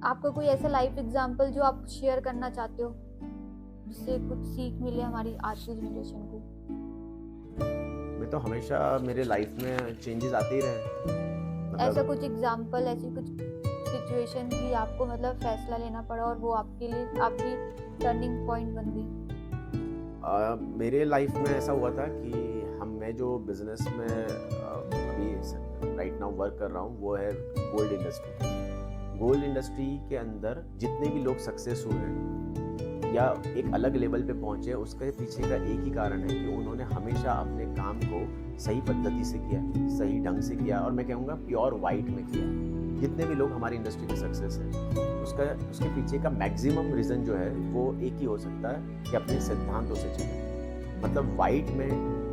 आपका कोई ऐसा लाइफ एग्जाम्पल जो आप शेयर करना चाहते हो, जिससे कुछ सीख मिले हमारी आज की जनरेशन को? मैं तो हमेशा मेरे लाइफ में चेंजेस आते ही रहे। ऐसा मतलब कुछ एग्जाम्पल, ऐसी कुछ सिचुएशन कि आपको मतलब फैसला लेना पड़ा और वो आपके लिए आपकी टर्निंग पॉइंट बन गई? मेरे लाइफ में ऐसा हुआ था कि मैं जो बिजनेस में अभी राइट नाउ वर्क कर रहा हूँ वो है गोल्ड इंडस्ट्री। गोल्ड इंडस्ट्री के अंदर जितने भी लोग सक्सेस हुए हैं या एक अलग लेवल पे पहुंचे, उसके पीछे का एक ही कारण है कि उन्होंने हमेशा अपने काम को सही पद्धति से किया, सही ढंग से किया, और मैं कहूँगा प्योर वाइट में किया। जितने भी लोग हमारी इंडस्ट्री के सक्सेस हैं उसके पीछे का मैक्सिमम रीज़न जो है वो एक ही हो सकता है कि अपने सिद्धांतों से चले। मतलब वाइट में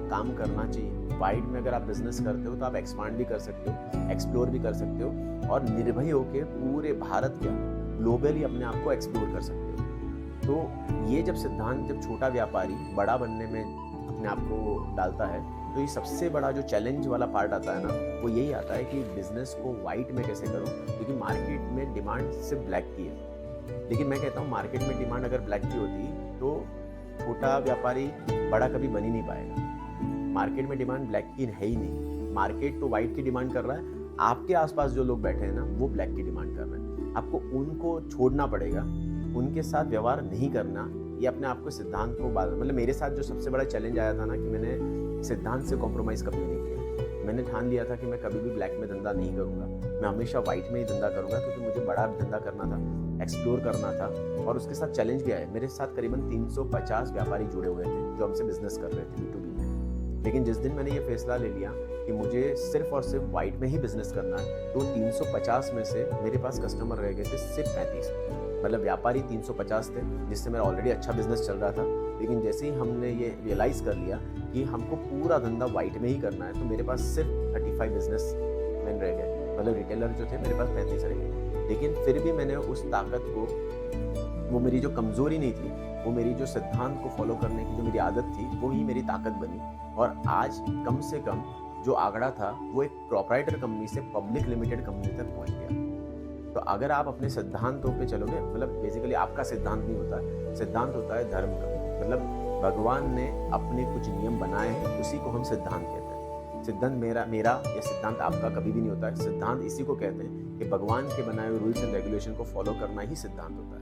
काम करना चाहिए। वाइड में अगर आप बिजनेस करते हो तो आप एक्सपांड भी कर सकते हो, एक्सप्लोर भी कर सकते हो, और निर्भय होकर पूरे भारत का ग्लोबली अपने आप को एक्सप्लोर कर सकते हो। तो ये जब छोटा व्यापारी बड़ा बनने में अपने आप को डालता है, तो ये सबसे बड़ा जो चैलेंज वाला पार्ट आता है ना, वो यही आता है कि बिजनेस को वाइट में कैसे करूं, क्योंकि मार्केट में डिमांड सिर्फ ब्लैक की है। लेकिन मैं कहता हूँ मार्केट में डिमांड अगर ब्लैक की होती तो छोटा व्यापारी बड़ा कभी बन ही नहीं पाएगा। मार्केट में डिमांड ब्लैक की है ही नहीं। मार्केट तो वाइट की डिमांड कर रहा है। आपके आसपास जो लोग बैठे हैं ना, वो ब्लैक की डिमांड कर रहे हैं। आपको उनको छोड़ना पड़ेगा, उनके साथ व्यवहार नहीं करना। ये अपने आप को सिद्धांत को मतलब मेरे साथ जो सबसे बड़ा चैलेंज आया था ना, कि मैंने सिद्धांत से कॉम्प्रोमाइज़ कभी नहीं किया। मैंने ठान लिया था कि मैं कभी भी ब्लैक में धंधा नहीं करूँगा, मैं हमेशा वाइट में ही धंधा करूँगा, क्योंकि मुझे बड़ा धंधा करना था, एक्सप्लोर करना था। और उसके साथ चैलेंज भी आया। मेरे साथ करीबन 350 व्यापारी जुड़े हुए थे जो हमसे बिजनेस कर रहे थे B2B में। लेकिन जिस दिन मैंने ये फैसला ले लिया कि मुझे सिर्फ और सिर्फ वाइट में ही बिजनेस करना है, तो 350 में से मेरे पास कस्टमर रह गए थे सिर्फ 35। मतलब व्यापारी 350 थे, जिससे मेरा ऑलरेडी अच्छा बिजनेस चल रहा था। लेकिन जैसे ही हमने ये रियलाइज़ कर लिया कि हमको पूरा धंधा वाइट में ही करना है, तो मेरे पास सिर्फ 35 बिजनेस मैन रह गए। मतलब रिटेलर जो थे मेरे पास 35 रह गए। लेकिन फिर भी मैंने उस ताकत को, वो मेरी जो कमज़ोरी नहीं थी, वो मेरी जो सिद्धांत को फॉलो करने की जो मेरी आदत थी, वो ही मेरी ताकत बनी। और आज कम से कम जो आंकड़ा था वो एक प्रोप्राइटर कंपनी से पब्लिक लिमिटेड कंपनी तक पहुंच गया। तो अगर आप अपने सिद्धांतों पे चलोगे, मतलब बेसिकली आपका सिद्धांत नहीं होता, सिद्धांत होता है धर्म का। मतलब भगवान ने अपने कुछ नियम बनाए हैं, उसी को हम सिद्धांत कहते हैं। सिद्धांत मेरा या सिद्धांत आपका कभी भी नहीं होता है। सिद्धांत इसी को कहते हैं कि भगवान के बनाए हुए रूल्स एंड रेगुलेशन को फॉलो करना ही सिद्धांत होता है।